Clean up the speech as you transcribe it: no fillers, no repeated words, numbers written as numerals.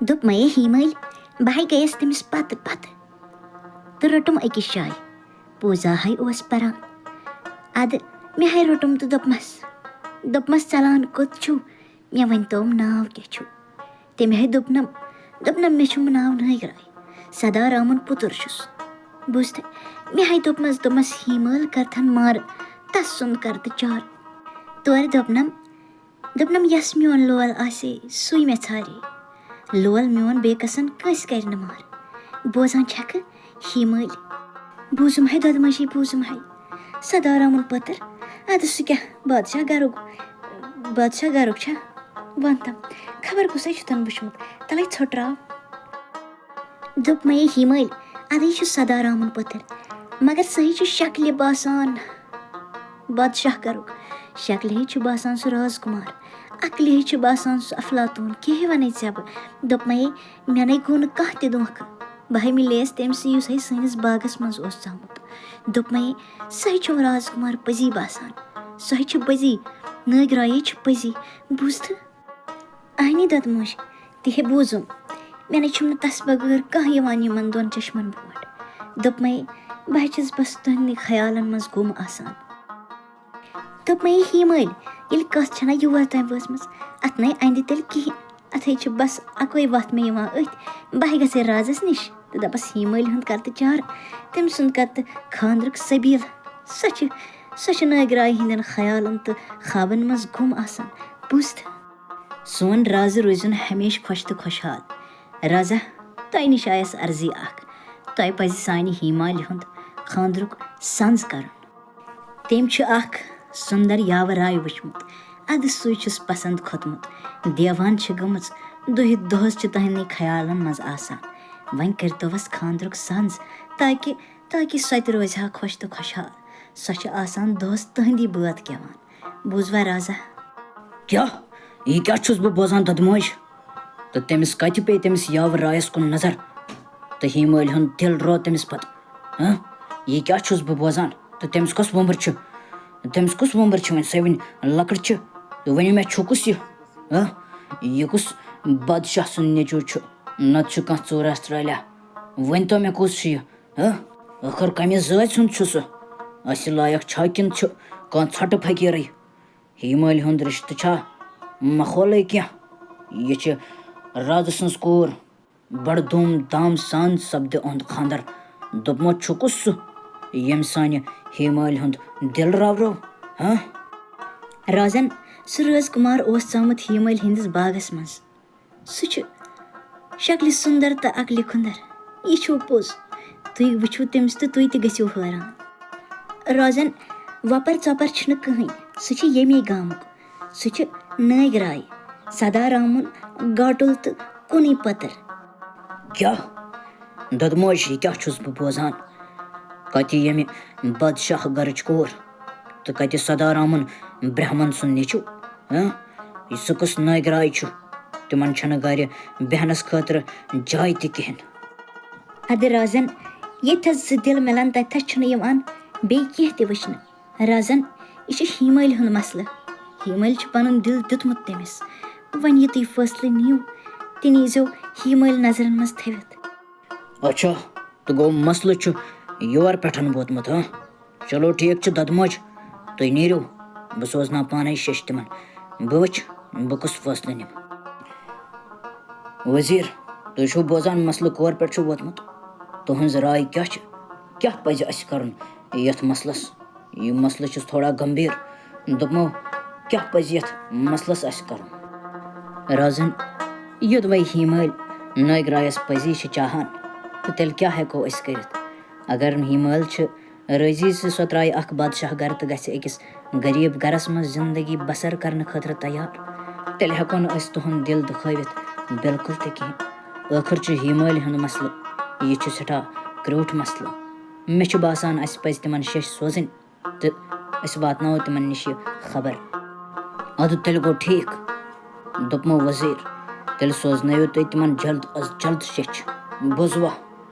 दोप मे हिमल बह गयस तमिस पत तो रटुम अकिस जाय पूजा है ओस परान अद मे है रटुम तो दोपमस चलान कोत छु मे वन तोम नाव क्या छु तमे है दोपनम मे छुम नाव नगराय सदा रामन पुतुर छुस बुझते मे है दोपमस हिमल करथन मार तस सुन करत चार तोर दोपनम यस मोन लोल आसे सुई मे छारे लोल मोन बेकसन कस कर न मार बोजान छक हिमल बूजुम है ददमशी बूजुम है सदा रामन पतर अद सु क्या बादशाह गरुक छा वंतम खबर कुसै छुतन बुझमुत तले छोटराव दोप मे हिमल अदे छु सदा रामन पतर मगर सही छु शक्ल बासान बादशाह गरुक शक्ल ही छु बासान सु राजकुमार अकल ही छु बासान सु अफलातून के वने जब दोप मे नै गो न कह ते दोख बह मिलेस तमस युस है सैनिस बागस मज ओस चामुत दोप मे सही छु राजकुमार पजी बासान सही छु पजी नगराये छु पजी बुझत आनी ददमोश तिहे बूजुम मैंने छुम तस बगैर कह यमन दोन चश्मन बोट दोप मे बह छस बस तुहंद ख्यालन मज गुम आसान दोप मे हिमल ये कथ छना योर तम वसमस अत नै अंद तेल कहें अत बस अकोई वत मे अथ बह गसे राजस निश तो दपस हिमल हंद करत चार तम सुंद करत खानद्रक सबील सच नगराय हिंदन ख्यालन तो ख्वाबन मज गुम आसान बुझत सोन राज रोजन हमेश खुश तो खुशहाल राजा तय निश आयस अर्जी तय पज सानि हिमाल हुंद खानद्रुक संज कर तम सुंदर यावराय वुचमुत अद सुई छुस पसंद खोतमुत देवान गमच दोहस तहंद ख्यालन मज आसान वन करतोवस खानद्रुक संज ताकि सो रोज हा खुश तो खुशहाल सो आसान दोहस तहंदी बात कहवान बूझवा राजा क्या ये क्या छुस बह बोजान ददमोज तो तमिस कत पे तमिस यावर रायस कुन नजर तो हिमल हुंद दिल रो तमिस पत ये क्या छुस बह बोजान तो तमिस कस वंबर छ तमिस कुस वंबर छ वन सवन लकड़ छ तो वन मे छु कुस ये कुस बादशाह सुन नेचू छ नत छ कह चोर अस्त्राल्या वन तो मे कुस छ आखिर कमे जात सुन छ सो अस लायक छ किन छ कह छट फकीर हिमल हुंद रिश्त छ मखोल क्या ये छ राज सन्स कोर बड़ धूम धाम सान सपद उहद खानदर दोपमो छु कुस यम सान हिमल हुंद दिल रावरो राजन सु राजकुमार ओस चामुत हिमल हिंदस बागस मज सु शक्ल सुंदर तो अकल खुंदर यह छो पोज तुई वुचु तमिस तो तुई गो हैरान राजन वपर चपर छन कहीं सु यमे गामुक सु नगराय सदा रामन गाटुल तो कुनी पतर क्या ददमोश ये क्या छुस बह बोजान कत यमे बादशाह गरच कोर तो कत सदा रामन ब्राह्मण सुन नेचू सह कस नगराय छु तिमन छन गर बहनस खतर जाय त कहें अद राजन यथस दिल मिलान तथस छन यवान बे कह त वचन राजन यह हिमल हुंद मसल हिमल पन दिल दितमुत तमिस वन ये तुम फैसले नीव ती नीजो हिमल नजरन मज थवित अच्छा तो गो मसल योर पेठन वोतमुत चलो ठीक ददमोज तुम नीरो बह सोजना पाने शश तिमन बह वच बह कुस फैसले निम वजीर तुम बोजान मसल कोर पे वोतमुत तुहज राय क्या पज अस करन यथ मसलस यह मसल थोड़ा गंभीर दोपमो क्या पज यथ मसलस अस करन राजन युद वै हिमल नगरायस पजी चाहान तो तेल क्या हेको अस करित अगर हिमल रजी से सो त्राय अख बादशाह गर तो गस अकिस गरीब गरस मज जिंदगी बसर करने खतर तैयार तेल हेको न अस तुहन दिल दुखावित बिल्कुल त कहें आखिर हिमल हुंद मसल यह सठा क्रूठ मसल मे बासान अस पज तिमन शश सोजन तो अस वातनाओ तिमन निश खबर अद तेल गो ठीक दोपमो वजीर तेल सोजनो तुम तिमन जल्द अज जल्द शश बुझवा